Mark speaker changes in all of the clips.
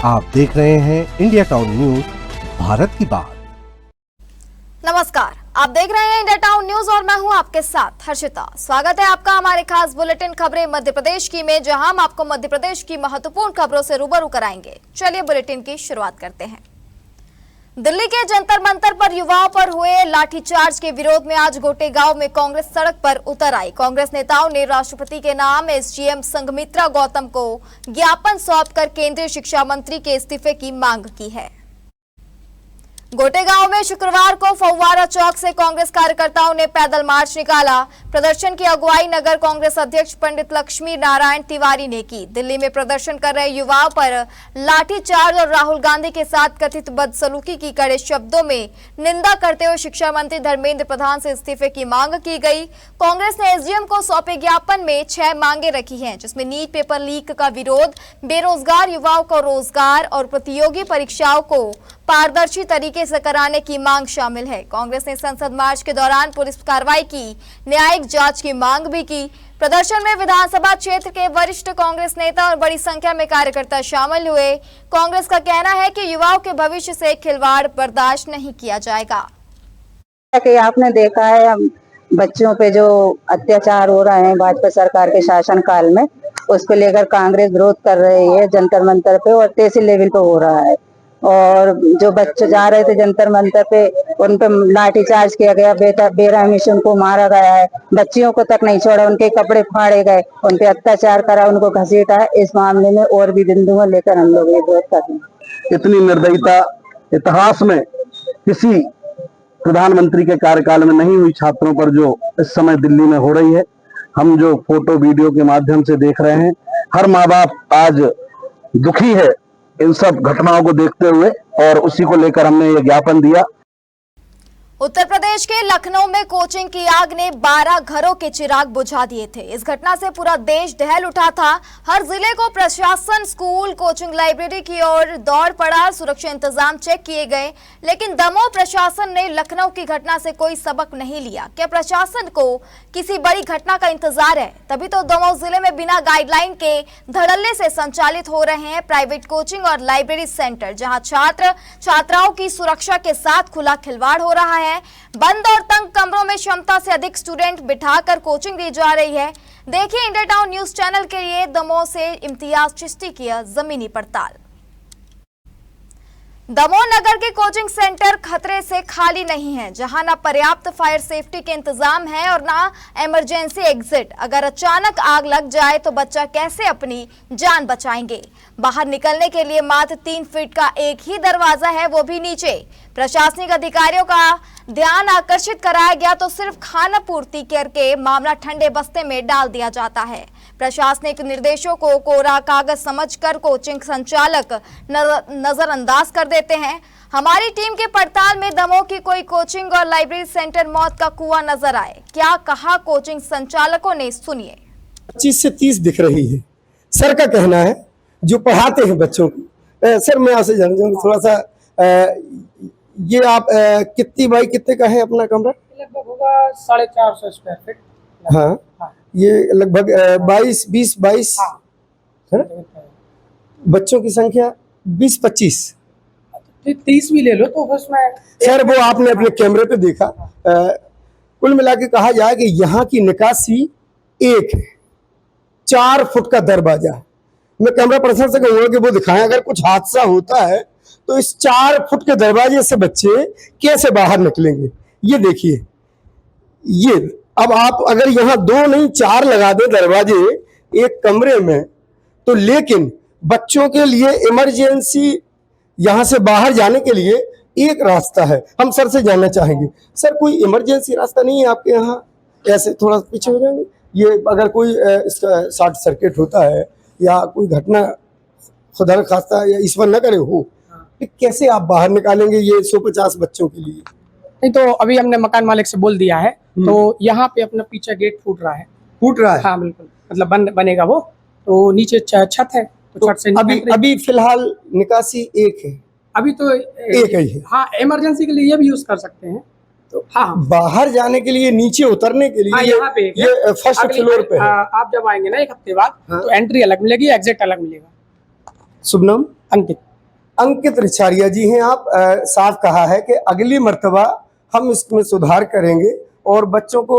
Speaker 1: आप देख रहे हैं इंडिया टाउन न्यूज, भारत की बात।
Speaker 2: नमस्कार, आप देख रहे हैं इंडिया टाउन न्यूज और मैं हूं आपके साथ हर्षिता। स्वागत है आपका हमारे खास बुलेटिन खबरें मध्य प्रदेश की में, जहां हम आपको मध्य प्रदेश की महत्वपूर्ण खबरों से रूबरू कराएंगे। चलिए बुलेटिन की शुरुआत करते हैं। दिल्ली के जंतर मंतर पर युवाओं पर हुए लाठीचार्ज के विरोध में आज गोटे गांव में कांग्रेस सड़क पर उतर आई। कांग्रेस नेताओं ने राष्ट्रपति के नाम एसडीएम संघमित्रा गौतम को ज्ञापन सौंपकर केंद्रीय शिक्षा मंत्री के इस्तीफे की मांग की है। गोटे गांव में शुक्रवार को फव्वारा चौक से कांग्रेस कार्यकर्ताओं ने पैदल मार्च निकाला। प्रदर्शन की अगुवाई नगर कांग्रेस अध्यक्ष पंडित लक्ष्मी नारायण तिवारी ने की। दिल्ली में प्रदर्शन कर रहे युवाओं पर लाठीचार्ज और राहुल गांधी के साथ कथित बदसलूकी की कड़े शब्दों में निंदा करते हुए शिक्षा मंत्री धर्मेंद्र प्रधान से इस्तीफे की मांग की गई। कांग्रेस ने एसडीएम को सौंपे ज्ञापन में 6 मांगे रखी हैं, जिसमें नीट पेपर लीक का विरोध, बेरोजगार युवाओं को रोजगार और प्रतियोगी परीक्षाओं को पारदर्शी तरीके से कराने की मांग शामिल है। कांग्रेस ने संसद मार्च के दौरान पुलिस कार्रवाई की न्यायिक जांच की मांग भी की। प्रदर्शन में विधानसभा क्षेत्र के वरिष्ठ कांग्रेस नेता और बड़ी संख्या में कार्यकर्ता शामिल हुए। कांग्रेस का कहना है कि युवाओं के भविष्य से खिलवाड़ बर्दाश्त नहीं किया जाएगा।
Speaker 3: कि आपने देखा है बच्चों पे जो अत्याचार हो रहे हैं भाजपा सरकार के शासन काल में, उसको लेकर कांग्रेस विरोध कर रही है जंतर मंतर पे, और तहसील लेवल पे हो रहा है। और जो बच्चे जा रहे थे जंतर मंतर पे, उन पे लाठीचार्ज किया गया, बेरहमी से उनको मारा गया है। बच्चियों को तक नहीं छोड़ा, उनके कपड़े फाड़े गए, उन पे अत्याचार करा, उनको घसीटा है। इस मामले में और भी बिंदुओं लेकर हम लोग ये विरोध कर रहे हैं।
Speaker 4: इतनी निर्दयता इतिहास में किसी प्रधानमंत्री के कार्यकाल में नहीं हुई छात्रों पर जो इस समय दिल्ली में हो रही है। हम जो फोटो वीडियो के माध्यम से देख रहे हैं, हर माँ बाप आज दुखी है इन सब घटनाओं को देखते हुए, और उसी को लेकर हमने ये ज्ञापन दिया।
Speaker 2: उत्तर प्रदेश के लखनऊ में कोचिंग की आग ने 12 घरों के चिराग बुझा दिए थे। इस घटना से पूरा देश दहल उठा था। हर जिले को प्रशासन स्कूल, कोचिंग, लाइब्रेरी की ओर दौड़ पड़ा। सुरक्षा इंतजाम चेक किए गए, लेकिन दमोह प्रशासन ने लखनऊ की घटना से कोई सबक नहीं लिया। क्या प्रशासन को किसी बड़ी घटना का इंतजार है? तभी तो दमोह जिले में बिना गाइडलाइन के धड़ल्ले से संचालित हो रहे हैं प्राइवेट कोचिंग और लाइब्रेरी सेंटर, जहां छात्र छात्राओं की सुरक्षा के साथ खुला खिलवाड़ हो रहा है। बंद और तंग कमरों में क्षमता से अधिक स्टूडेंट बिठाकर कोचिंग दी जा रही है। देखिए इंडिया टाउन न्यूज चैनल के लिए दमोह से इम्तियाज चिश्ती की जमीनी पड़ताल। दमोह नगर के कोचिंग सेंटर खतरे से खाली नहीं है, जहां ना पर्याप्त फायर सेफ्टी के इंतजाम है और ना इमरजेंसी एग्जिट। अगर अचानक आग लग जाए तो बच्चा कैसे अपनी जान बचाएंगे? बाहर निकलने के लिए मात्र 3 फीट का एक ही दरवाजा है, वो भी नीचे। प्रशासनिक अधिकारियों का ध्यान आकर्षित कराया गया तो सिर्फ खाना पूर्ति करके मामला ठंडे बस्ते में डाल दिया जाता है। प्रशासनिक निर्देशों को कोरा कागज समझकर कोचिंग संचालक नजरअंदाज कर देते हैं। हमारी टीम के पड़ताल में दमोह की कोई कोचिंग और लाइब्रेरी सेंटर मौत का कुआं नजर आए। क्या कहा कोचिंग संचालकों ने, सुनिए।
Speaker 5: 25 से 30 दिख रही है। सर का कहना है जो पढ़ाते हैं बच्चों को। सर मैं आपसे जानना चाहूँगा थोड़ा सा, ये आप कितनी बाई कितने का है अपना कमरा?
Speaker 6: लगभग होगा 450 स्क्वायर फीट।
Speaker 5: हाँ, ये लगभग 20-22 है ना? बच्चों की संख्या 20-25,
Speaker 6: 30 भी ले लो तो उसमें।
Speaker 5: सर वो आपने अपने कैमरे पे देखा। कुल मिला के कहा जाए कि यहाँ की निकासी एक है, 4 फुट का दरवाजा है। मैं कैमरा पर्सन से कहूँगा कि वो दिखाएं, अगर कुछ हादसा होता है तो इस 4 फुट के दरवाजे से बच्चे कैसे बाहर निकलेंगे। ये देखिए, ये अब आप अगर यहाँ 2 नहीं 4 लगा दे दरवाजे एक कमरे में, तो लेकिन बच्चों के लिए इमरजेंसी यहाँ से बाहर जाने के लिए एक रास्ता है। हम सर से जानना चाहेंगे, सर कोई इमरजेंसी रास्ता नहीं है आपके यहाँ? ऐसे थोड़ा पीछे हो जाएंगे। ये अगर कोई इसका शॉर्ट सर्किट होता है या कोई घटना खुदा न खास्ता या ईश्वर न करे हो, तो कैसे आप बाहर निकालेंगे ये 150 बच्चों के लिए?
Speaker 6: नहीं तो अभी हमने मकान मालिक से बोल दिया है, तो यहाँ पे अपना पीछे गेट फूट रहा है। हाँ बिल्कुल, मतलब बनेगा वो, तो नीचे छत है तो छत से
Speaker 5: अभी फिलहाल निकासी एक है।
Speaker 6: अभी तो
Speaker 5: एक ही है।
Speaker 6: हाँ, इमरजेंसी के लिए ये भी यूज कर सकते हैं। तो हाँ,
Speaker 5: बाहर जाने के लिए, नीचे उतरने के लिए,
Speaker 6: हाँ, यहाँ पे
Speaker 5: ये फर्स्ट फ्लोर पे है।
Speaker 6: आप जब आएंगे ना 1 हफ्ते बाद, तो एंट्री अलग मिलेगी, एग्जिट अलग मिलेगा।
Speaker 5: शुभ नाम?
Speaker 6: अंकित।
Speaker 5: अंकित रिछारिया जी हैं आप। साफ कहा है कि अगली मर्तबा हम इसमें सुधार करेंगे और बच्चों को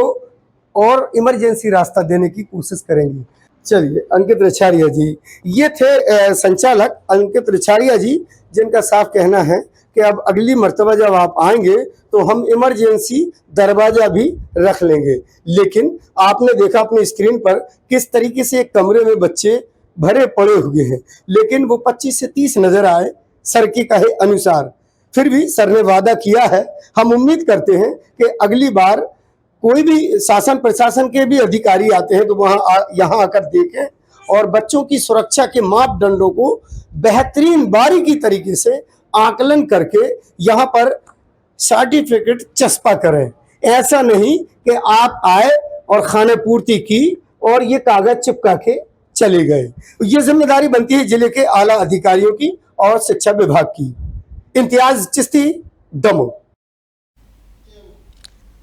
Speaker 5: और इमरजेंसी रास्ता देने की कोशिश करेंगे। चलिए, अंकित रिछारिया जी ये थे संचालक अंकित रिछारिया जी, जिनका साफ कहना है कि अब अगली मर्तबा जब आप आएंगे तो हम इमरजेंसी दरवाजा भी रख लेंगे। लेकिन आपने देखा अपनी स्क्रीन पर किस तरीके से एक कमरे में बच्चे भरे पड़े हुए हैं, लेकिन वो 25 से 30 नजर आए सर के कहे अनुसार। फिर भी सर ने वादा किया है, हम उम्मीद करते हैं कि अगली बार कोई भी शासन प्रशासन के भी अधिकारी आते हैं तो यहाँ आकर देखें और बच्चों की सुरक्षा के मापदंडों को बेहतरीन बारीकी तरीके से आकलन करके यहाँ पर सर्टिफिकेट चस्पा करें। ऐसा नहीं कि आप आए और खाने पूर्ति की और ये कागज चिपका के चले गए। ये जिम्मेदारी बनती है जिले के आला अधिकारियों की और शिक्षा विभाग की। इम्तियाज चिश्ती, दमोह।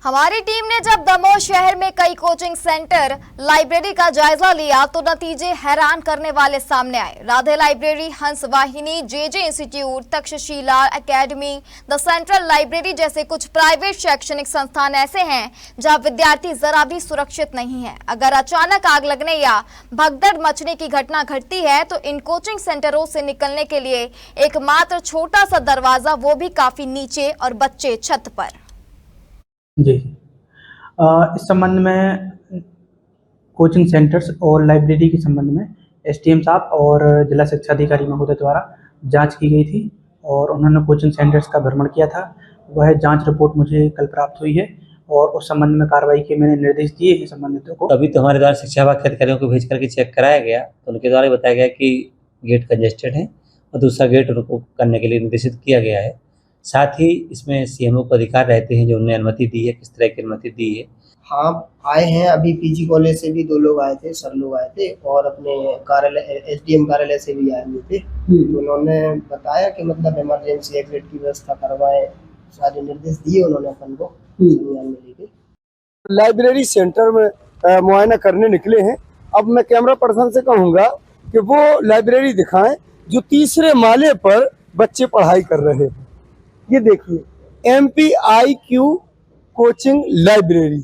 Speaker 2: हमारी टीम ने जब दमोह शहर में कई कोचिंग सेंटर, लाइब्रेरी का जायजा लिया तो नतीजे हैरान करने वाले सामने आए। राधे लाइब्रेरी, हंस वाहिनी, JJ institute, Takshashila academy, the central library जैसे कुछ प्राइवेट शैक्षणिक संस्थान ऐसे हैं जहां विद्यार्थी जरा भी सुरक्षित नहीं है। अगर अचानक आग लगने या भगदड़ मचने की घटना घटती है तो इन कोचिंग सेंटरों से निकलने के लिए एकमात्र छोटा सा दरवाजा, वो भी काफी नीचे और बच्चे छत पर।
Speaker 7: जी, इस संबंध में कोचिंग सेंटर्स और लाइब्रेरी के संबंध में एसडीएम साहब और जिला शिक्षा अधिकारी महोदय द्वारा जांच की गई थी और उन्होंने कोचिंग सेंटर्स का भ्रमण किया था। वह जांच रिपोर्ट मुझे कल प्राप्त हुई है और उस संबंध में कार्रवाई के मैंने निर्देश दिए हैं संबंधितों को।
Speaker 8: अभी तो हमारे द्वारा शिक्षा विभाग के अधिकारियों को भेज करके चेक कराया गया तो उनके द्वारा बताया गया कि गेट कंजेस्टेड है और दूसरा गेट उनको करने के लिए निर्देशित किया गया है। साथ ही इसमें सीएमओ को अधिकार रहते हैं जो उन्हें अनुमति दी है, किस तरह की अनुमति दी है।
Speaker 9: हाँ, आए हैं। अभी पीजी कॉलेज से भी 2 लोग आए थे, सर लोग आए थे और अपने कार्यालय एसडीएम कार्यालय से भी आए हुए थे। तो उन्होंने बताया कि मतलब इमरजेंसी एग्जिट की व्यवस्था करवाएं, सारे निर्देश दिए उन्होंने अपन को संज्ञान में लेके।
Speaker 5: लाइब्रेरी सेंटर में मुआयना करने निकले हैं। अब मैं कैमरा पर्सन से कहूँगा कि वो लाइब्रेरी दिखाएं जो तीसरे माले पर बच्चे पढ़ाई कर रहे हैं। ये देखिए, MPIQ कोचिंग लाइब्रेरी,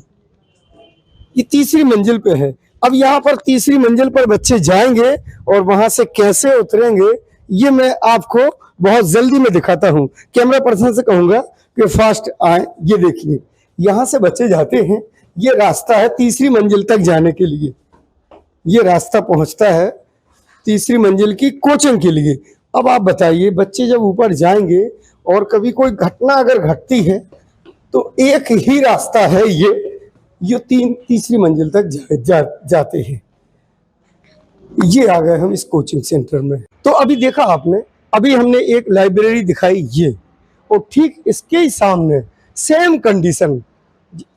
Speaker 5: ये तीसरी मंजिल पे है। अब यहाँ पर तीसरी मंजिल पर बच्चे जाएंगे और वहां से कैसे उतरेंगे ये मैं आपको बहुत जल्दी में दिखाता हूँ। कैमरा पर्सन से कहूंगा कि फास्ट आए। ये देखिए, यहाँ से बच्चे जाते हैं। ये रास्ता है तीसरी मंजिल तक जाने के लिए। ये रास्ता पहुंचता है तीसरी मंजिल की कोचिंग के लिए। अब आप बताइए, बच्चे जब ऊपर जाएंगे और कभी कोई घटना अगर घटती है तो एक ही रास्ता है ये तीसरी मंजिल तक जाते हैं। ये आ गए हम इस कोचिंग सेंटर में। तो अभी देखा आपने, अभी हमने एक लाइब्रेरी दिखाई ये, और ठीक इसके ही सामने सेम कंडीशन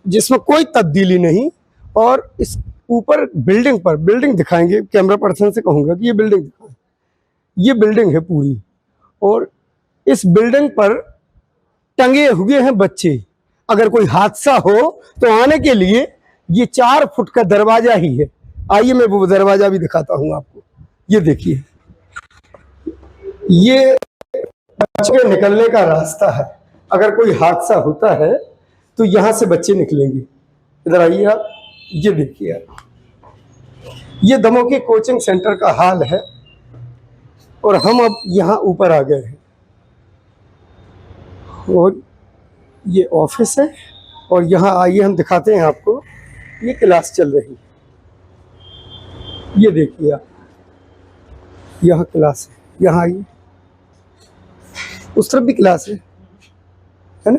Speaker 5: जिसमें कोई तब्दीली नहीं, और इस ऊपर बिल्डिंग दिखाएंगे। कैमरा पर्सन से कहूंगा कि ये बिल्डिंग दिखाएं। ये बिल्डिंग है पूरी, और इस बिल्डिंग पर टंगे हुए हैं बच्चे। अगर कोई हादसा हो तो आने के लिए ये 4 फुट का दरवाजा ही है। आइए मैं वो दरवाजा भी दिखाता हूं आपको। ये देखिए, ये बच्चे निकलने का रास्ता है। अगर कोई हादसा होता है तो यहां से बच्चे निकलेंगे। इधर आइए आप, ये देखिए आप, ये दमोह के कोचिंग सेंटर का हाल है। और हम अब यहाँ ऊपर आ गए हैं और ये ऑफिस है। और यहाँ आइए हम दिखाते हैं आपको, ये क्लास चल रही है। ये देखिए आप, यहाँ क्लास है। यहाँ आइए, उस तरफ भी क्लास है ना।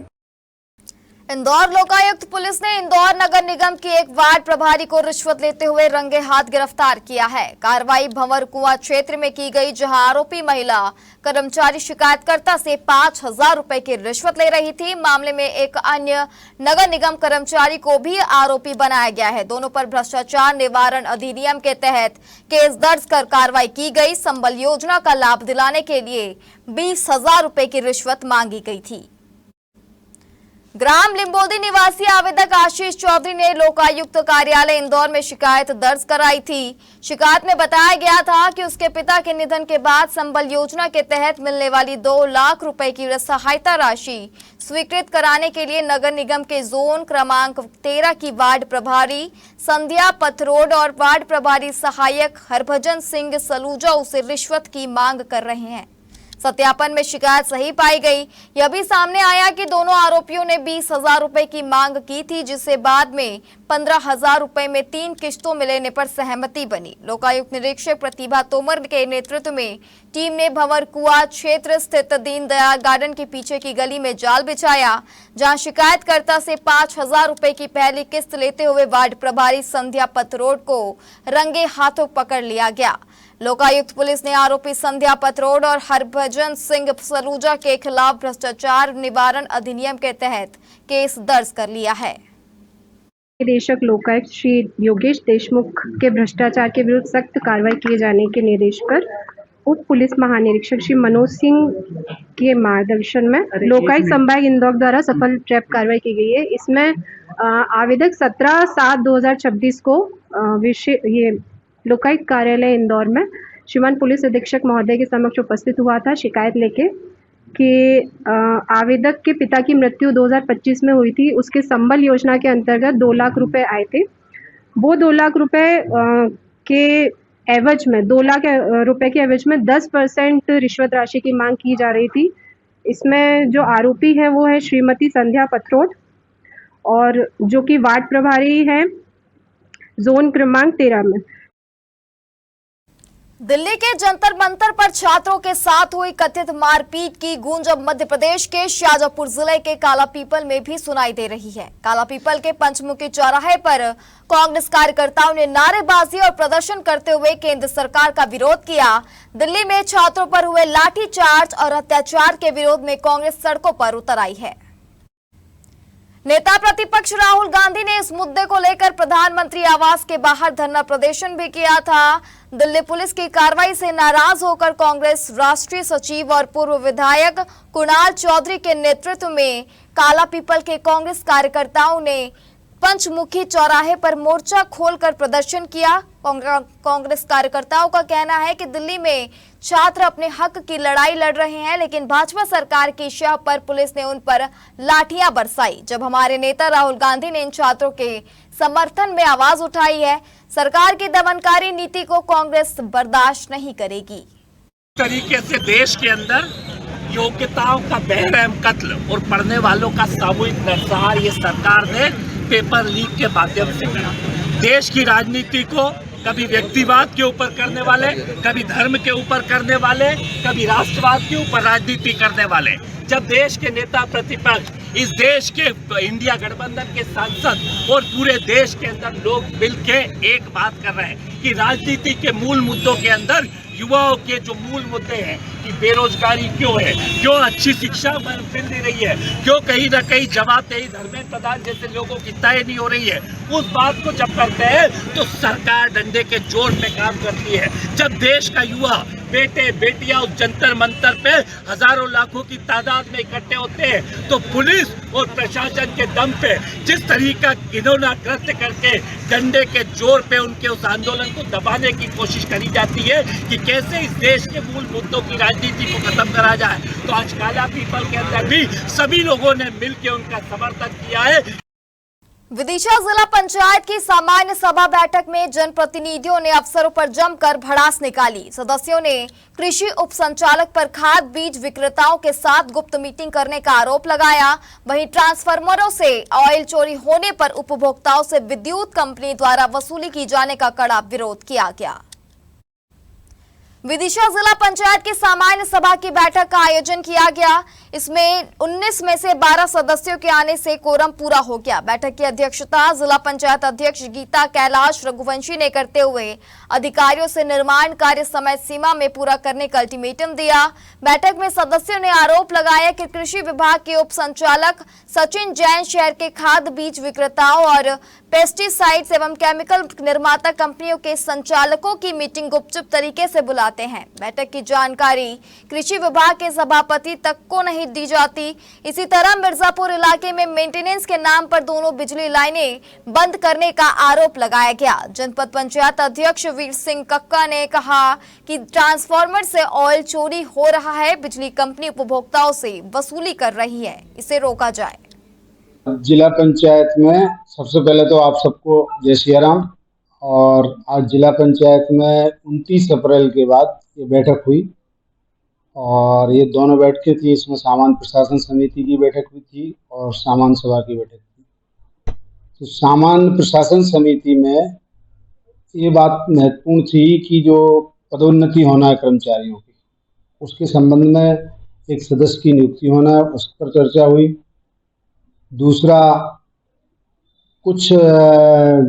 Speaker 2: इंदौर लोकायुक्त पुलिस ने इंदौर नगर निगम की एक वार्ड प्रभारी को रिश्वत लेते हुए रंगे हाथ गिरफ्तार किया है। कार्रवाई भंवर कुआं क्षेत्र में की गई, जहां आरोपी महिला कर्मचारी शिकायतकर्ता से 5,000 रुपए की रिश्वत ले रही थी। मामले में एक अन्य नगर निगम कर्मचारी को भी आरोपी बनाया गया है। दोनों पर भ्रष्टाचार निवारण अधिनियम के तहत केस दर्ज कर कार्रवाई की गई। संबल योजना का लाभ दिलाने के लिए 20,000 रुपए की रिश्वत मांगी गई थी। ग्राम लिंबोदी निवासी आवेदक आशीष चौधरी ने लोकायुक्त कार्यालय इंदौर में शिकायत दर्ज कराई थी। शिकायत में बताया गया था कि उसके पिता के निधन के बाद संबल योजना के तहत मिलने वाली 2 लाख रुपए की सहायता राशि स्वीकृत कराने के लिए नगर निगम के जोन क्रमांक 13 की वार्ड प्रभारी संध्या पथरोड और वार्ड प्रभारी सहायक हरभजन सिंह सलूजा उसे रिश्वत की मांग कर रहे हैं। सत्यापन में शिकायत सही पाई गई। यह भी सामने आया कि दोनों आरोपियों ने 20,000 रुपए की मांग की थी, जिसे बाद में 15,000 रुपए में 3 किश्तों में लेने पर सहमति बनी। लोकायुक्त निरीक्षक प्रतिभा तोमर के नेतृत्व में टीम ने भंवर कुआ क्षेत्र स्थित दीनदयाल गार्डन के पीछे की गली में जाल बिछाया, जहां शिकायतकर्ता से 5,000 रुपए की पहली किस्त लेते हुए वार्ड प्रभारी संध्या पथरोड को रंगे हाथों पकड़ लिया गया। लोकायुक्त पुलिस ने आरोपी संध्या पथरोड और हरभजन सिंह सलूजा के खिलाफ भ्रष्टाचार निवारण अधिनियम के तहत केस दर्ज कर लिया है।
Speaker 10: निदेशक लोकायुक्त श्री योगेश देशमुख के भ्रष्टाचार के विरुद्ध सख्त कार्रवाई किए जाने के निर्देश पर उप पुलिस महानिरीक्षक श्री मनोज सिंह के मार्गदर्शन में लोकायुक्त संभाग इंदौर द्वारा सफल ट्रैप कार्रवाई की गई है। इसमें आवेदक 17/7/2026 को ये लोकायुक्त कार्यालय इंदौर में श्रीमान पुलिस अधीक्षक महोदय के समक्ष उपस्थित हुआ था शिकायत लेके कि आवेदक के पिता की मृत्यु 2025 में हुई थी। उसके संबल योजना के अंतर्गत 2 लाख रुपए आए थे। वो 2 लाख रुपए के एवज में 2 लाख रुपए के एवज में 10% रिश्वत राशि की मांग की जा रही थी। इसमें जो आरोपी है वो है श्रीमती संध्या पथरोड और जो कि वार्ड प्रभारी है जोन क्रमांक 13 में।
Speaker 2: दिल्ली के जंतर मंतर पर छात्रों के साथ हुई कथित मारपीट की गूंज अब मध्य प्रदेश के शाजापुर जिले के कालापीपल में भी सुनाई दे रही है। कालापीपल के पंचमुखी चौराहे पर कांग्रेस कार्यकर्ताओं ने नारेबाजी और प्रदर्शन करते हुए केंद्र सरकार का विरोध किया। दिल्ली में छात्रों पर हुए लाठीचार्ज और अत्याचार के विरोध में कांग्रेस सड़कों पर उतर आई है। नेता प्रतिपक्ष राहुल गांधी ने इस मुद्दे को लेकर प्रधानमंत्री आवास के बाहर धरना प्रदर्शन भी किया था। दिल्ली पुलिस की कार्रवाई से नाराज होकर कांग्रेस राष्ट्रीय सचिव और पूर्व विधायक कुणाल चौधरी के नेतृत्व में कालापीपल के कांग्रेस कार्यकर्ताओं ने पंचमुखी चौराहे पर मोर्चा खोलकर प्रदर्शन किया। कांग्रेस कार्यकर्ताओं का कहना है कि दिल्ली में छात्र अपने हक की लड़ाई लड़ रहे हैं, लेकिन भाजपा सरकार की शह पर पुलिस ने उन पर लाठियां बरसाई। जब हमारे नेता राहुल गांधी ने इन छात्रों के समर्थन में आवाज उठाई है, सरकार की दमनकारी नीति को कांग्रेस बर्दाश्त नहीं करेगी।
Speaker 11: तरीके से देश के अंदर योग्यताओं का बेरहम कत्ल और पढ़ने वालों का सामूहिक नरसंहार ये सरकार ने पेपर लीक के माध्यम से किया। देश की राजनीति को कभी व्यक्तिवाद के ऊपर करने वाले, कभी धर्म के ऊपर करने वाले, कभी राष्ट्रवाद के ऊपर राजनीति करने वाले। जब देश के नेता प्रतिपक्ष, इस देश के इंडिया गठबंधन के सांसद और पूरे देश के अंदर लोग मिलके एक बात कर रहे हैं कि राजनीति के मूल मुद्दों के अंदर युवाओं के जो मूल मुद्दे हैं कि बेरोजगारी क्यों है, क्यों अच्छी शिक्षा मिल नहीं रही है, क्यों कहीं ना कहीं जमात-ए धर्मेंद्र प्रधान जैसे लोगों की तय नहीं हो रही है, उस बात को जब करते हैं तो सरकार डंडे के जोर पे काम करती है। जब देश का युवा बेटे बेटियां उस जंतर मंतर पे हजारों लाखों की तादाद में इकट्ठे होते हैं तो पुलिस और प्रशासन के दम पे जिस तरीका घिनौना कृत्य करके डंडे के जोर पे उनके उस आंदोलन को दबाने की कोशिश करी जाती है कि कैसे इस देश के मूल मुद्दों की राजनीति को खत्म करा जाए। तो आज कालापीपल के अंदर भी सभी लोगों ने मिलकर उनका समर्थन किया है।
Speaker 2: विदिशा जिला पंचायत की सामान्य सभा बैठक में जनप्रतिनिधियों ने अफसरों पर जमकर भड़ास निकाली। सदस्यों ने कृषि उप संचालक पर खाद बीज विक्रेताओं के साथ गुप्त मीटिंग करने का आरोप लगाया। वहीं ट्रांसफार्मरों से ऑयल चोरी होने पर उपभोक्ताओं से विद्युत कंपनी द्वारा वसूली की जाने का कड़ा विरोध किया गया। विदिशा जिला पंचायत की सामान्य सभा की बैठक का आयोजन किया गया। इसमें 19 में से 12 सदस्यों के आने से कोरम पूरा हो गया। बैठक की अध्यक्षता जिला पंचायत अध्यक्ष गीता कैलाश रघुवंशी ने करते हुए अधिकारियों से निर्माण कार्य समय सीमा में पूरा करने का अल्टीमेटम दिया। बैठक में सदस्यों ने आरोप लगाया कि कृषि विभाग के उप संचालक सचिन जैन शहर के खाद बीज विक्रेताओं और पेस्टिसाइड्स एवं केमिकल निर्माता कंपनियों के संचालकों की मीटिंग गुपचुप तरीके से बुलाते जाते हैं। बैठक की जानकारी कृषि विभाग के सभापति तक को नहीं दी जाती। इसी तरह मिर्जापुर इलाके में मेंटेनेंस के नाम पर दोनों बिजली लाइनें बंद करने का आरोप लगाया गया। जनपद पंचायत अध्यक्ष वीर सिंह कक्का ने कहा कि ट्रांसफार्मर से ऑयल चोरी हो रहा है, बिजली कंपनी उपभोक्ताओं से वसूली कर रही है, इसे रोका जाए।
Speaker 12: जिला पंचायत में सबसे पहले तो आप सबको जय सिया राम। और आज जिला पंचायत में 29 अप्रैल के बाद ये बैठक हुई और ये दोनों बैठकें थी। इसमें सामान्य प्रशासन समिति की बैठक हुई थी और सामान्य सभा की बैठक थी। तो सामान्य प्रशासन समिति में ये बात महत्वपूर्ण थी कि जो पदोन्नति होना है कर्मचारियों की, उसके संबंध में एक सदस्य की नियुक्ति होना है, उस पर चर्चा हुई। दूसरा, कुछ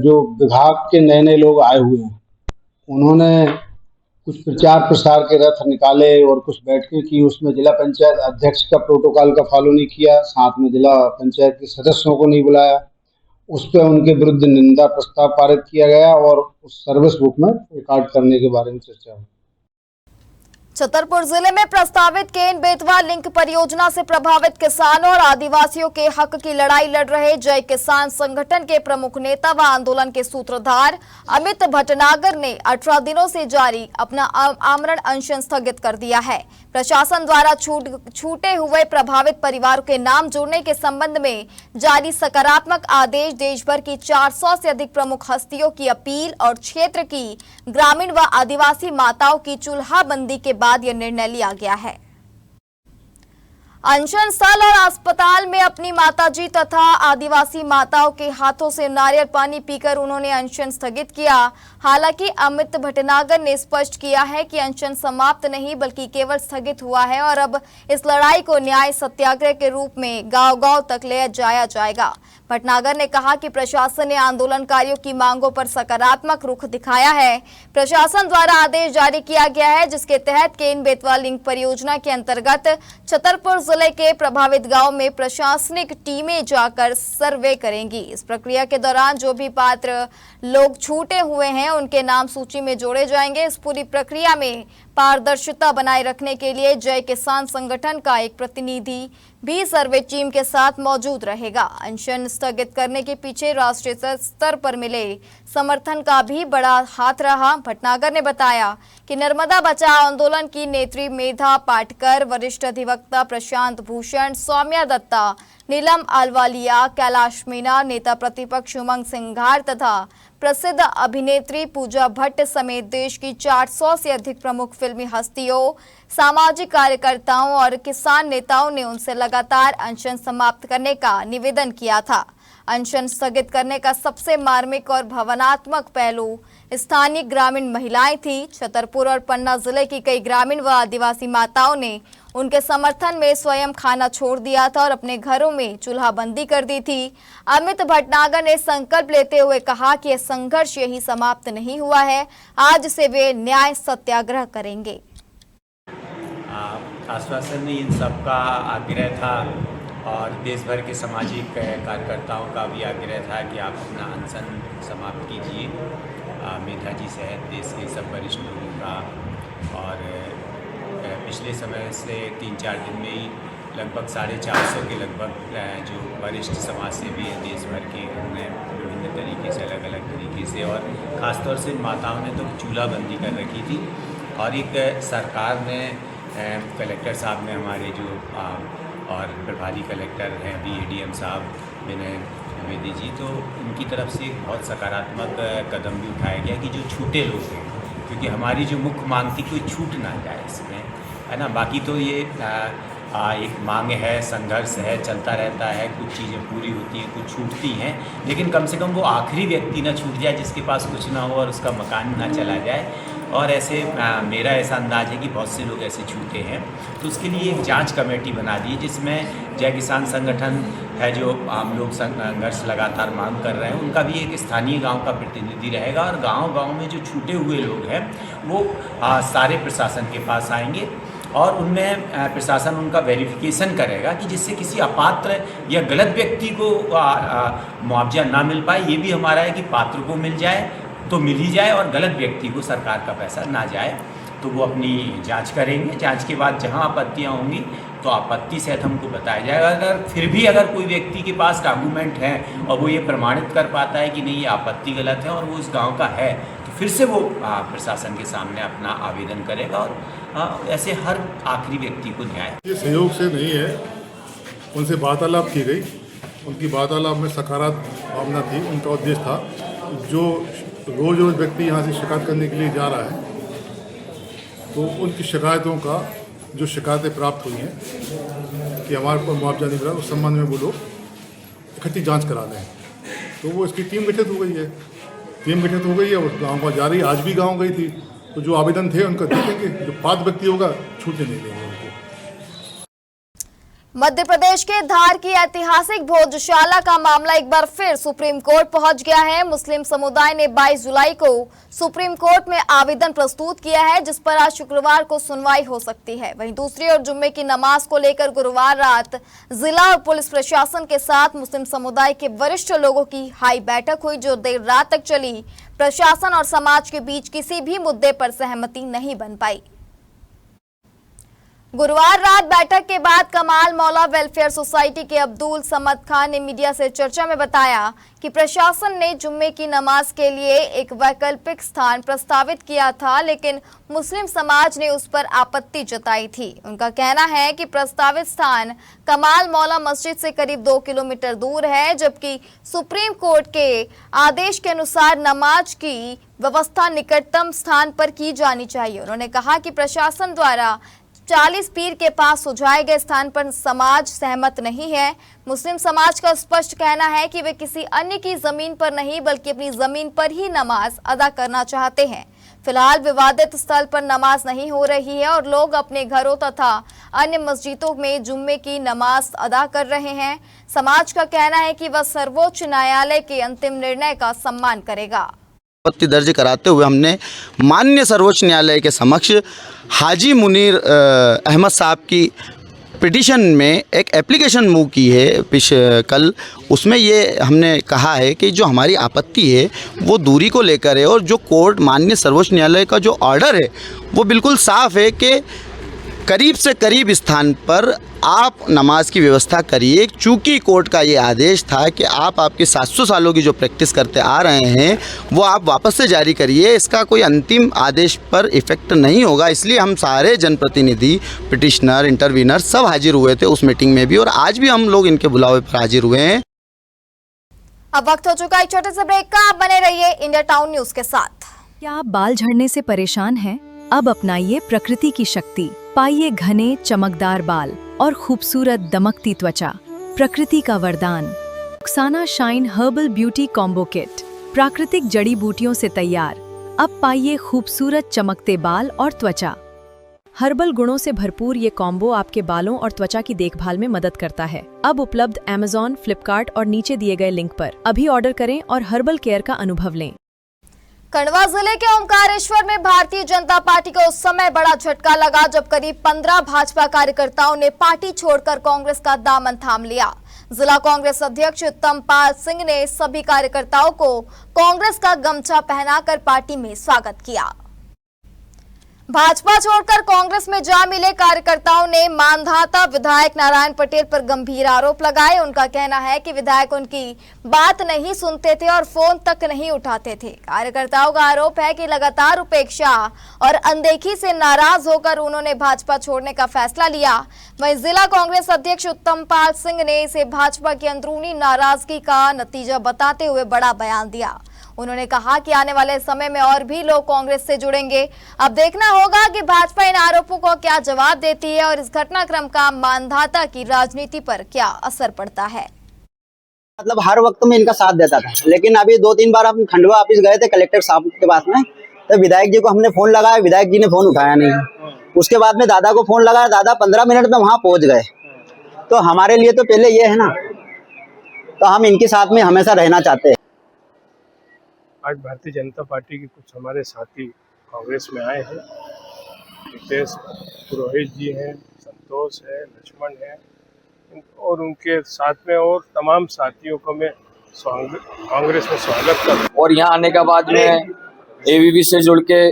Speaker 12: जो विभाग के नए नए लोग आए हुए हैं, उन्होंने कुछ प्रचार प्रसार के रथ निकाले और कुछ बैठकें की। उसमें जिला पंचायत अध्यक्ष का प्रोटोकॉल का फॉलो नहीं किया, साथ में जिला पंचायत के सदस्यों को नहीं बुलाया। उस पर उनके विरुद्ध निंदा प्रस्ताव पारित किया गया और उस सर्विस बुक में रिकॉर्ड करने के बारे में चर्चा हुई।
Speaker 2: छतरपुर जिले में प्रस्तावित केन बेतवा लिंक परियोजना से प्रभावित किसानों और आदिवासियों के हक की लड़ाई लड़ रहे जय किसान संगठन के प्रमुख नेता व आंदोलन के सूत्रधार अमित भटनागर ने 18 दिनों से जारी अपना आमरण अनशन स्थगित कर दिया है। प्रशासन द्वारा छूटे हुए प्रभावित परिवारों के नाम जोड़ने के संबंध में जारी सकारात्मक आदेश देश भर की 400 से अधिक प्रमुख हस्तियों की अपील और क्षेत्र की ग्रामीण व आदिवासी माताओं की चूल्हाबंदी के बाद यह निर्णय लिया गया है। अनशन स्थल और अस्पताल में अपनी माताजी तथा आदिवासी माताओं के हाथों से नारियल पानी पीकर उन्होंने अनशन स्थगित किया। हालांकि अमित भटनागर ने स्पष्ट किया है कि अनशन समाप्त नहीं बल्कि केवल स्थगित हुआ है और अब इस लड़ाई को न्याय सत्याग्रह के रूप में गांव-गांव तक ले जाया जाएगा। भटनागर ने कहा कि प्रशासन ने आंदोलनकारियों की मांगों पर सकारात्मक रुख दिखाया है। प्रशासन द्वारा आदेश जारी किया गया है जिसके तहत केन बेतवा लिंक परियोजना के अंतर्गत छतरपुर जिले के प्रभावित गांव में प्रशासनिक टीमें जाकर सर्वे करेंगी। इस प्रक्रिया के दौरान जो भी पात्र लोग छूटे हुए हैं उनके नाम सूची में जोड़े जाएंगे। इस पूरी प्रक्रिया में पारदर्शिता बनाए रखने के लिए जय किसान संगठन का एक प्रतिनिधि भी सर्वे टीम के साथ मौजूद रहेगा। अनशन स्थगित करने के पीछे राष्ट्रीय स्तर पर मिले समर्थन का भी बड़ा हाथ रहा। भटनागर ने बताया कि नर्मदा बचाओ आंदोलन की नेत्री मेधा पाटकर, वरिष्ठ अधिवक्ता प्रशांत भूषण, सौम्या दत्ता, नीलम आलवालिया, कैलाश मीना, नेता प्रतिपक्ष उमंग सिंघार तथा प्रसिद्ध अभिनेत्री पूजा भट्ट समेत देश की 400 से अधिक प्रमुख फिल्मी हस्तियों, सामाजिक कार्यकर्ताओं और किसान नेताओं ने उनसे लगातार अनशन समाप्त करने का निवेदन किया था। अनशन स्थगित करने का सबसे मार्मिक और भावनात्मक पहलू स्थानीय ग्रामीण महिलाएं थी। छतरपुर और पन्ना जिले की कई ग्रामीण व आदिवासी माताओं ने उनके समर्थन में स्वयं खाना छोड़ दिया था और अपने घरों में चूल्हाबंदी कर दी थी। अमित भटनागर ने संकल्प लेते हुए कहा कि यह संघर्ष यही समाप्त नहीं हुआ है, आज से वे न्याय सत्याग्रह करेंगे।
Speaker 13: आश्वासन में इन सब का आग्रह था और देश भर के सामाजिक कार्यकर्ताओं का भी आग्रह था कि आप अपना अनशन समाप्त कीजिए। मेधा जी सहित देश के सब वरिष्ठ लोगों का और पिछले समय से 3-4 दिन में ही लगभग 450 के लगभग जो वरिष्ठ समाज सेवी हैं देश भर के, उन्होंने विभिन्न तरीके से अलग अलग तरीके से और ख़ासतौर से माताओं ने तो चूल्हाबंदी कर रखी थी। और एक सरकार ने कलेक्टर साहब ने हमारे जो और प्रभारी कलेक्टर हैं अभी ADM साहब विनय द्विवेदी जी, तो उनकी तरफ से एक बहुत सकारात्मक कदम भी उठाया गया कि जो छूटे लोग हैं, क्योंकि हमारी जो मुख्य मांग थी कोई छूट ना जाए इसमें, है ना। बाकी तो ये एक मांग है, संघर्ष है, चलता रहता है, कुछ चीज़ें पूरी होती हैं, कुछ छूटती हैं, लेकिन कम से कम वो आखिरी व्यक्ति ना छूट जाए जिसके पास कुछ ना हो और उसका मकान ना चला जाए। और ऐसे मेरा ऐसा अंदाज है कि बहुत से लोग ऐसे छूटे हैं, तो उसके लिए एक जांच कमेटी बना दी जिसमें जय किसान संगठन है, जो हम लोग संघर्ष लगातार मांग कर रहे हैं, उनका भी एक स्थानीय गांव का प्रतिनिधि रहेगा और गांव-गांव में जो छूटे हुए लोग हैं वो सारे प्रशासन के पास आएंगे और उनमें प्रशासन उनका वेरिफिकेशन करेगा कि जिससे किसी अपात्र या गलत व्यक्ति को मुआवजा ना मिल पाए। ये भी हमारा है कि पात्र को मिल जाए तो मिल ही जाए और गलत व्यक्ति को सरकार का पैसा ना जाए। तो वो अपनी जांच करेंगे। जांच के बाद जहां आपत्तियां होंगी तो आपत्ति सहित हमको बताया जाएगा। अगर फिर भी अगर कोई व्यक्ति के पास डॉक्यूमेंट है और वो ये प्रमाणित कर पाता है कि नहीं ये आपत्ति गलत है और वो इस गांव का है, तो फिर से वो प्रशासन के सामने अपना आवेदन करेगा और ऐसे हर आखिरी व्यक्ति को न्याय।
Speaker 14: ये सहयोग से नहीं है, उनसे वार्तालाप की गई, उनकी वार्तालाप में सकारात्मक भावना थी। उनका उद्देश्य था जो रोज़ व्यक्ति यहाँ से शिकायत करने के लिए जा रहा है तो उनकी शिकायतों का जो शिकायतें प्राप्त हुई हैं कि हमारे को मुआवजा नहीं मिला, उस संबंध में वो लोग इकट्ठी जांच करा लें। तो वो इसकी टीम गठित हो गई है, उस गाँव का जा रही है। आज भी गाँव गई थी, तो जो आवेदन थे उनका देखेंगे, जो पात्र व्यक्ति होगा छूटने नहीं देंगे उनको।
Speaker 2: मध्य प्रदेश के धार की ऐतिहासिक भोजशाला का मामला एक बार फिर सुप्रीम कोर्ट पहुंच गया है। मुस्लिम समुदाय ने 22 जुलाई को सुप्रीम कोर्ट में आवेदन प्रस्तुत किया है, जिस पर आज शुक्रवार को सुनवाई हो सकती है। वहीं दूसरी ओर जुम्मे की नमाज को लेकर गुरुवार रात जिला और पुलिस प्रशासन के साथ मुस्लिम समुदाय के वरिष्ठ लोगों की हाई बैठक हुई, जो देर रात तक चली। प्रशासन और समाज के बीच किसी भी मुद्दे पर सहमति नहीं बन पाई। गुरुवार रात बैठक के बाद कमाल मौला वेलफेयर सोसाइटी के अब्दुल समद खान ने मीडिया से चर्चा में बताया कि प्रशासन ने जुम्मे की नमाज के लिए एक वैकल्पिक स्थान प्रस्तावित किया था, लेकिन मुस्लिम समाज ने उस पर आपत्ति जताई थी। उनका कहना है कि प्रस्तावित स्थान कमाल मौला मस्जिद से करीब 2 किलोमीटर दूर है, जबकि सुप्रीम कोर्ट के आदेश के अनुसार नमाज की व्यवस्था निकटतम स्थान पर की जानी चाहिए। उन्होंने कहा कि प्रशासन द्वारा 40 पीर के पास सुझाए गए स्थान पर समाज सहमत नहीं है। मुस्लिम समाज का स्पष्ट कहना है कि वे किसी अन्य की जमीन पर नहीं बल्कि अपनी जमीन पर ही नमाज अदा करना चाहते हैं। फिलहाल विवादित स्थल पर नमाज नहीं हो रही है और लोग अपने घरों तथा अन्य मस्जिदों में जुम्मे की नमाज अदा कर रहे हैं। समाज का कहना है कि वह सर्वोच्च न्यायालय के अंतिम निर्णय का सम्मान करेगा।
Speaker 15: आपत्ति दर्ज कराते हुए हमने माननीय सर्वोच्च न्यायालय के समक्ष हाजी मुनीर अहमद साहब की पिटीशन में एक एप्लीकेशन मूव की है कल। उसमें ये हमने कहा है कि जो हमारी आपत्ति है वो दूरी को लेकर है और जो कोर्ट माननीय सर्वोच्च न्यायालय का जो ऑर्डर है वो बिल्कुल साफ है कि करीब से करीब स्थान पर आप नमाज की व्यवस्था करिए। चूँकि कोर्ट का ये आदेश था कि आप आपके 700 सालों की जो प्रैक्टिस करते आ रहे हैं वो आप वापस से जारी करिए, इसका कोई अंतिम आदेश पर इफ़ेक्ट नहीं होगा। इसलिए हम सारे जनप्रतिनिधि, पिटिशनर, इंटरवीनर सब हाजिर हुए थे उस मीटिंग में भी, और आज भी हम लोग इनके बुलावे पर हाजिर हुए हैं।
Speaker 2: अब वक्त हो चुका है छोटे से ब्रेक का। आप बने रहिए इंडिया टाउन न्यूज के साथ।
Speaker 16: क्या आप बाल झड़ने से परेशान हैं? अब अपनाइए प्रकृति की शक्ति, पाइए घने चमकदार बाल और खूबसूरत दमकती त्वचा। प्रकृति का वरदान Rukhsana shine herbal beauty combo kit, प्राकृतिक जड़ी बूटियों से तैयार। अब पाइए खूबसूरत चमकते बाल और त्वचा। हर्बल गुणों से भरपूर ये कॉम्बो आपके बालों और त्वचा की देखभाल में मदद करता है। अब उपलब्ध Amazon, फ्लिपकार्ट और नीचे दिए गए लिंक पर अभी ऑर्डर करें और हर्बल केयर का अनुभव लें।
Speaker 2: खंडवा जिले के ओमकारेश्वर में भारतीय जनता पार्टी को उस समय बड़ा झटका लगा जब करीब 15 भाजपा कार्यकर्ताओं ने पार्टी छोड़कर कांग्रेस का दामन थाम लिया। जिला कांग्रेस अध्यक्ष उत्तमपाल सिंह ने सभी कार्यकर्ताओं को कांग्रेस का गमछा पहनाकर पार्टी में स्वागत किया। भाजपा छोड़कर कांग्रेस में जा मिले कार्यकर्ताओं ने मानधाता विधायक नारायण पटेल पर गंभीर आरोप लगाए। उनका कहना है कि विधायक उनकी बात नहीं सुनते थे और फोन तक नहीं उठाते थे। कार्यकर्ताओं का आरोप है कि लगातार उपेक्षा और अनदेखी से नाराज होकर उन्होंने भाजपा छोड़ने का फैसला लिया। वहीं जिला कांग्रेस अध्यक्ष उत्तमपाल सिंह ने इसे भाजपा की अंदरूनी नाराजगी का नतीजा बताते हुए बड़ा बयान दिया। उन्होंने कहा कि आने वाले समय में और भी लोग कांग्रेस से जुड़ेंगे। अब देखना होगा कि भाजपा इन आरोपों को क्या जवाब देती है और इस घटनाक्रम का मानधाता की राजनीति पर क्या असर पड़ता है।
Speaker 17: मतलब हर वक्त में इनका साथ देता था, लेकिन अभी 2-3 बार हम खंडवा ऑफिस गए थे कलेक्टर साहब के पास में, तो विधायक जी को हमने फोन लगाया, विधायक जी ने फोन उठाया नहीं। उसके बाद में दादा को फोन लगाया, दादा 15 मिनट में वहां पहुंच गए। तो हमारे लिए तो पहले ये है ना, तो हम इनके साथ में हमेशा रहना चाहते हैं।
Speaker 18: आज भारतीय जनता पार्टी के कुछ हमारे साथी कांग्रेस में आए हैं। रितेश पुरोहित जी हैं, संतोष है, लक्ष्मण है, और उनके साथ में और तमाम साथियों को मैं कांग्रेस में स्वागत करता हूं।
Speaker 19: और यहाँ आने के बाद में एबीवी से जुड़ के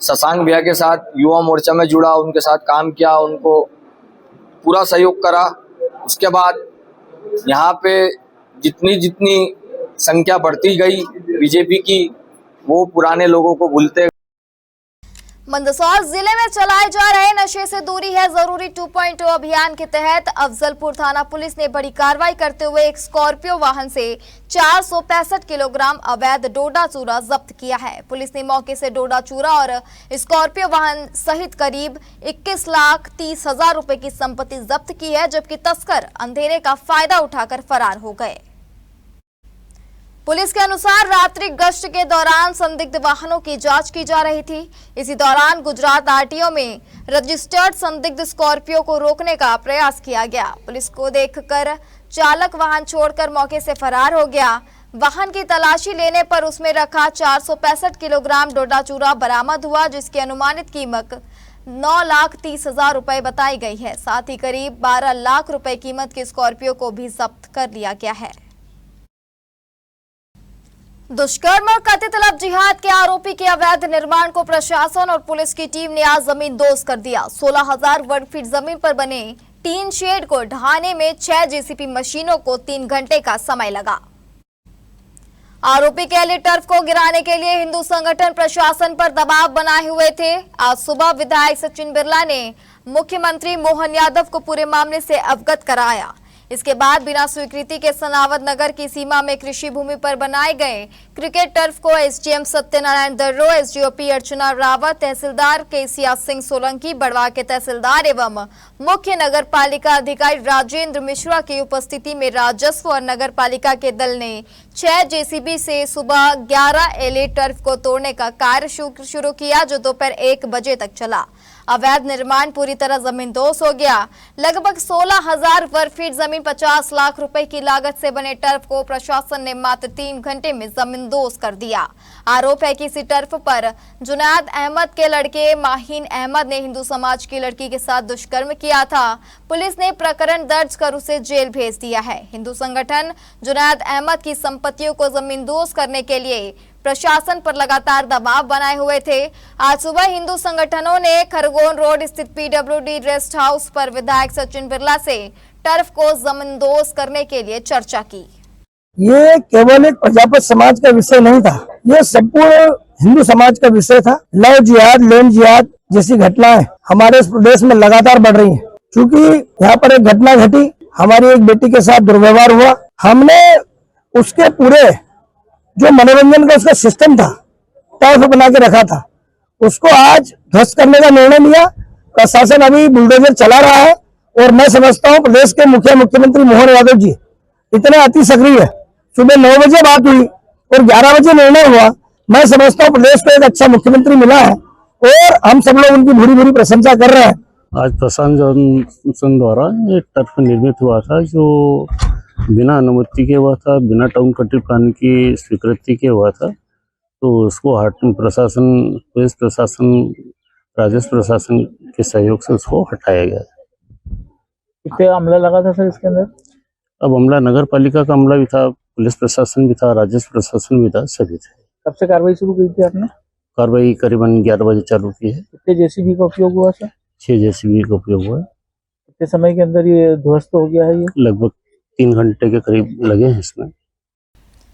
Speaker 19: शशांक भैया के साथ युवा मोर्चा में जुड़ा, उनके साथ काम किया, उनको पूरा सहयोग करा। उसके बाद यहाँ पे जितनी संख्या बढ़ती गई बीजेपी की, वो पुराने लोगों को भूलते।
Speaker 2: मंदसौर जिले में चलाए जा रहे नशे से दूरी है जरूरी 2.0 अभियान के तहत अफजलपुर थाना पुलिस ने बड़ी कार्रवाई करते हुए एक स्कॉर्पियो वाहन से 465 किलोग्राम अवैध डोडा चूरा जब्त किया है। पुलिस ने मौके से डोडा चूरा और स्कॉर्पियो वाहन सहित करीब 21,30,000 रुपए की संपत्ति जब्त की है, जबकि तस्कर अंधेरे का फायदा उठाकर फरार हो गए। पुलिस के अनुसार रात्रि गश्त के दौरान संदिग्ध वाहनों की जांच की जा रही थी। इसी दौरान गुजरात आरटीओ में रजिस्टर्ड संदिग्ध स्कॉर्पियो को रोकने का प्रयास किया गया। पुलिस को देखकर चालक वाहन छोड़कर मौके से फरार हो गया। वाहन की तलाशी लेने पर उसमें रखा 465 किलोग्राम डोडा चूरा बरामद हुआ, जिसकी अनुमानित कीमत 9,30,000 रुपए बताई गई है। साथ ही करीब 12 लाख रुपए कीमत की स्कॉर्पियो को भी जब्त कर लिया गया है। दुष्कर्म और कथित लव जिहाद के आरोपी के अवैध निर्माण को प्रशासन और पुलिस की टीम ने आज जमींदोज कर दिया। 16,000 वर्ग फीट जमीन पर बने टीन शेड को ढहाने में 6 जेसीबी मशीनों को 3 घंटे का समय लगा। आरोपी के लिए टर्फ को गिराने के लिए हिंदू संगठन प्रशासन पर दबाव बनाए हुए थे। आज सुबह विधायक सचिन बिरला ने मुख्यमंत्री मोहन यादव को पूरे मामले से अवगत कराया। इसके बाद बिना स्वीकृति के सनावद नगर की सीमा में कृषि भूमि पर बनाए गए क्रिकेट टर्फ को एसडीएम सत्यनारायण दर्रो, एसडीओपी अर्चना रावत, तहसीलदार केसिया सिंह सोलंकी, बड़वा के तहसीलदार एवं मुख्य नगर पालिका अधिकारी राजेंद्र मिश्रा की उपस्थिति में राजस्व और नगर पालिका के दल ने 6 जेसीबी से सुबह 11 एलए टर्फ को तोड़ने का कार्य शुरू किया, जो दोपहर 1 बजे तक चला। अवैध निर्माण पूरी तरह जमींदोज हो गया। लगभग 16,000 वर्ग फीट जमीन 50 लाख रुपए की लागत से बने टर्फ को प्रशासन ने मात्र 3 घंटे में जमींदोज कर दिया। आरोप है कि इसी टर्फ पर जुनैद अहमद के लड़के माहीन अहमद ने हिंदू समाज की लड़की के साथ दुष्कर्म किया था। पुलिस ने प्रकरण दर्ज कर उसे जेल भेज दिया है। हिंदू संगठन जुनैद अहमद की संपत्तियों को जमींदोज करने के लिए प्रशासन पर लगातार दबाव बनाए हुए थे। आज सुबह हिंदू संगठनों ने खरगोन रोड स्थित पीडब्ल्यूडी रेस्ट हाउस पर विधायक सचिन बिरला से टर्फ को जमींदोज करने के लिए चर्चा की।
Speaker 5: ये केवल एक प्रजापत समाज का विषय नहीं था, ये संपूर्ण हिंदू समाज का विषय था। लव जिहाद, लैंड जिहाद जैसी घटनाएं हमारे इस प्रदेश में लगातार बढ़ रही हैं। क्योंकि यहाँ पर एक घटना घटी, हमारी एक बेटी के साथ दुर्व्यवहार हुआ। हमने उसके पूरे जो मनोरंजन का उसका सिस्टम था, टर्फ बना के रखा था, उसको आज ध्वस्त करने का निर्णय लिया। प्रशासन अभी बुलडोजर चला रहा है और मैं समझता हूँ प्रदेश के मुख्यमंत्री मोहन यादव जी इतने अति सक्रिय है। सुबह 9 बजे बात हुई और 11 बजे निर्णय हुआ। मैं समझता हूँ प्रदेश को एक अच्छा मुख्यमंत्री मिला है और हम सब लोग उनकी भूरी भूरी प्रशंसा कर रहे हैं।
Speaker 20: आज प्रशासन द्वारा एक टर्फ निर्मित हुआ था, जो बिना अनुमति के हुआ था, बिना टाउन कटिंग प्लान की स्वीकृति के हुआ था। तो उसको प्रशासन, पुलिस प्रशासन, राजस्व प्रशासन के सहयोग से उसको हटाया गया।
Speaker 21: कितने अमला लगा था सर इसके अंदर?
Speaker 20: अब अमला नगर पालिका का अमला भी था, पुलिस प्रशासन भी था, राजस्व प्रशासन भी था, सभी थे।
Speaker 21: कब से कार्रवाई शुरू की थी आपने?
Speaker 20: कार्रवाई करीबन 11 बजे चालू की है।
Speaker 21: कितने जेसीबी का उपयोग हुआ सर?
Speaker 20: 6 जेसीबी का उपयोग हुआ है।
Speaker 21: कितने समय के अंदर ये ध्वस्त हो गया है? ये
Speaker 20: लगभग 3 घंटे के करीब लगे हैं इसमें।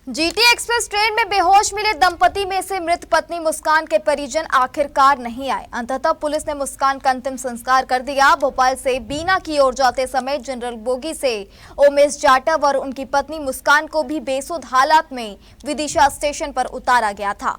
Speaker 2: जीटी एक्सप्रेस ट्रेन में बेहोश मिले दंपति में से मृत पत्नी मुस्कान के परिजन आखिरकार नहीं आए। अंततः पुलिस ने मुस्कान का अंतिम संस्कार कर दिया। भोपाल से बीना की ओर जाते समय जनरल बोगी से उमेश जाटव और उनकी पत्नी मुस्कान को भी बेसुध हालात में विदिशा स्टेशन पर उतारा गया था।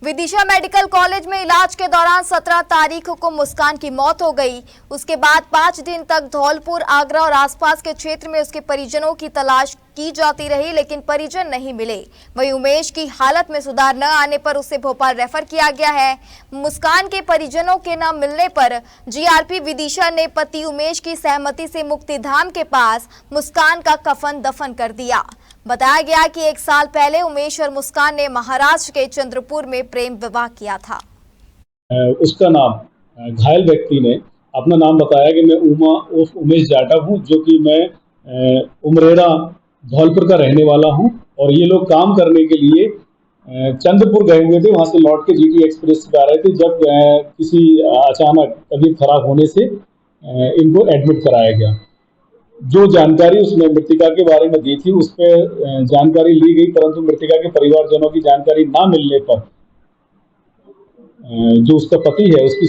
Speaker 2: विदिशा मेडिकल कॉलेज में इलाज के दौरान 17 तारीख को मुस्कान की मौत हो गई। उसके बाद 5 दिन तक धौलपुर, आगरा और आसपास के क्षेत्र में उसके परिजनों की तलाश की जाती रही, लेकिन परिजन नहीं मिले। वहीं उमेश की हालत में सुधार न आने पर उसे भोपाल रेफर किया गया है। मुस्कान के परिजनों के न मिलने पर जीआरपी विदिशा ने पति उमेश की सहमति से मुक्तिधाम के पास मुस्कान का कफन दफन कर दिया। बताया गया कि 1 साल पहले उमेश और मुस्कान ने महाराष्ट्र के चंद्रपुर में प्रेम विवाह किया था।
Speaker 22: उसका नाम, घायल व्यक्ति ने अपना नाम बताया कि मैं उमेश जाटव हूँ, जो कि मैं उमरेड़ा धौलपुर का रहने वाला हूँ और ये लोग काम करने के लिए चंद्रपुर गए हुए थे, वहां से लौट के जीटी एक्सप्रेस से आ रहे थे, जब किसी अचानक तबीयत खराब होने से इनको एडमिट कराया गया। जो जानकारी उसने मृतिका के बारे में दी थी उस पर जानकारी ली गई, परंतु मृतिका के परिवारजनों की जानकारी ना मिलने पर जो उसका पति है उसकी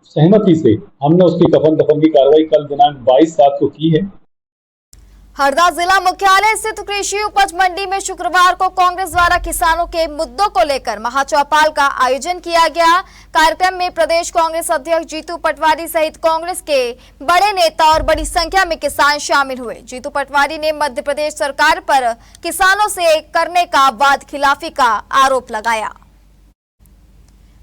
Speaker 22: सहमति से हमने उसकी कफन दफन की कार्रवाई कल दिनांक 22/7 को की है।
Speaker 2: हरदा जिला मुख्यालय स्थित कृषि उपज मंडी में शुक्रवार को कांग्रेस द्वारा किसानों के मुद्दों को लेकर महाचौपाल का आयोजन किया गया। कार्यक्रम में प्रदेश कांग्रेस अध्यक्ष जीतू पटवारी सहित कांग्रेस के बड़े नेता और बड़ी संख्या में किसान शामिल हुए। जीतू पटवारी ने मध्य प्रदेश सरकार पर किसानों से करने का वाद खिलाफी का आरोप लगाया।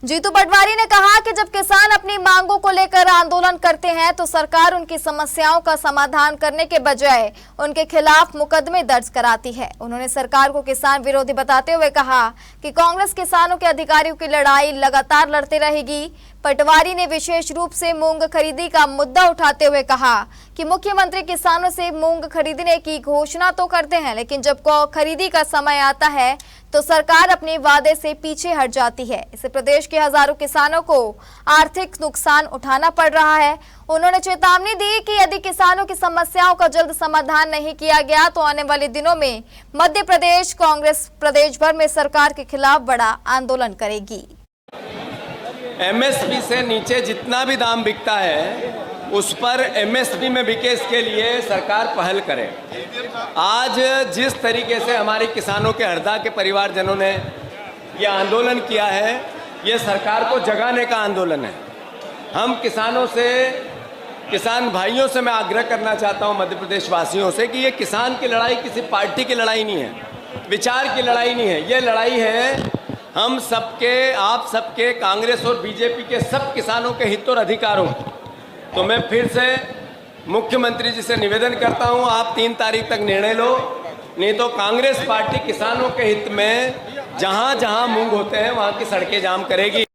Speaker 2: जीतू पटवारी ने कहा कि जब किसान अपनी मांगों को लेकर आंदोलन करते हैं तो सरकार उनकी समस्याओं का समाधान करने के बजाय उनके खिलाफ मुकदमे दर्ज कराती है। उन्होंने सरकार को किसान विरोधी बताते हुए कहा कि कांग्रेस किसानों के अधिकारियों की लड़ाई लगातार लड़ती रहेगी। पटवारी ने विशेष रूप से मूंग खरीदी का मुद्दा उठाते हुए कहा कि मुख्यमंत्री किसानों से मूंग खरीदने की घोषणा तो करते हैं, लेकिन जब खरीदी का समय आता है तो सरकार अपने वादे से पीछे हट जाती है। इससे प्रदेश के हजारों किसानों को आर्थिक नुकसान उठाना पड़ रहा है। उन्होंने चेतावनी दी कि यदि किसानों की समस्याओं का जल्द समाधान नहीं किया गया तो आने वाले दिनों में मध्य प्रदेश कांग्रेस प्रदेश भर में सरकार के खिलाफ बड़ा आंदोलन करेगी।
Speaker 1: एमएसपी से नीचे जितना भी दाम बिकता है उस पर एमएसपी में बिके, इसके लिए सरकार पहल करे। आज जिस तरीके से हमारे किसानों के हरदा के परिवारजनों ने ये आंदोलन किया है, ये सरकार को जगाने का आंदोलन है। हम किसानों से, किसान भाइयों से मैं आग्रह करना चाहता हूं, मध्य प्रदेश वासियों से, कि ये किसान की लड़ाई किसी पार्टी की लड़ाई नहीं है, विचार की लड़ाई नहीं है। ये लड़ाई है हम सबके, आप सबके, कांग्रेस और बीजेपी के सब किसानों के हित और अधिकारों। तो मैं फिर से मुख्यमंत्री जी से निवेदन करता हूं, आप 3 तारीख तक निर्णय लो, नहीं तो कांग्रेस पार्टी किसानों के हित में जहां जहां मूंग होते हैं वहां की सड़कें जाम करेगी।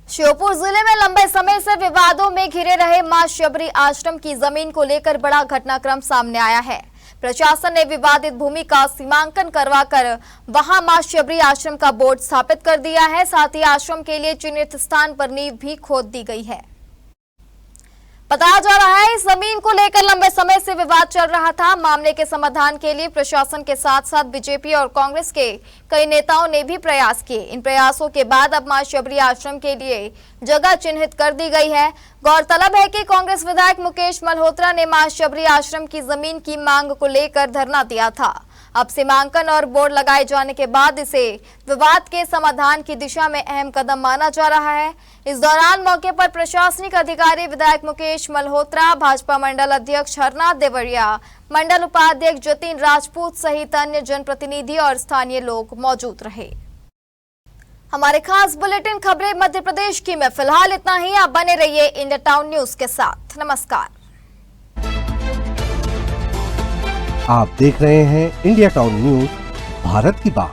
Speaker 2: श्योपुर जिले में लंबे समय से विवादों में घिरे रहे मां शबरी आश्रम की जमीन को लेकर बड़ा घटनाक्रम सामने आया है। प्रशासन ने विवादित भूमि का सीमांकन करवाकर वहां मां शबरी आश्रम का बोर्ड स्थापित कर दिया है। साथ ही आश्रम के लिए चिन्हित स्थान पर नींव भी खोद दी गई है। बताया जा रहा है इस जमीन को लेकर लंबे समय से विवाद चल रहा था। मामले के समाधान के लिए प्रशासन के साथ साथ बीजेपी और कांग्रेस के कई नेताओं ने भी प्रयास किए। इन प्रयासों के बाद अब मां शबरी आश्रम के लिए जगह चिन्हित कर दी गई है। गौरतलब है कि कांग्रेस विधायक मुकेश मल्होत्रा ने मां शबरी आश्रम की जमीन की मांग को लेकर धरना दिया था। अब सीमांकन और बोर्ड लगाए जाने के बाद इसे विवाद के समाधान की दिशा में अहम कदम माना जा रहा है। इस दौरान मौके पर प्रशासनिक अधिकारी विधायक मुकेश मल्होत्रा, भाजपा मंडल अध्यक्ष हरनाथ देवरिया, मंडल उपाध्यक्ष जतिन राजपूत सहित अन्य जनप्रतिनिधि और स्थानीय लोग मौजूद रहे। हमारे खास बुलेटिन खबरें मध्य प्रदेश की में फिलहाल इतना ही। आप बने रहिए इंडिया टाउन न्यूज के साथ। नमस्कार।
Speaker 3: आप देख रहे हैं इंडिया टाउन न्यूज, भारत की बात।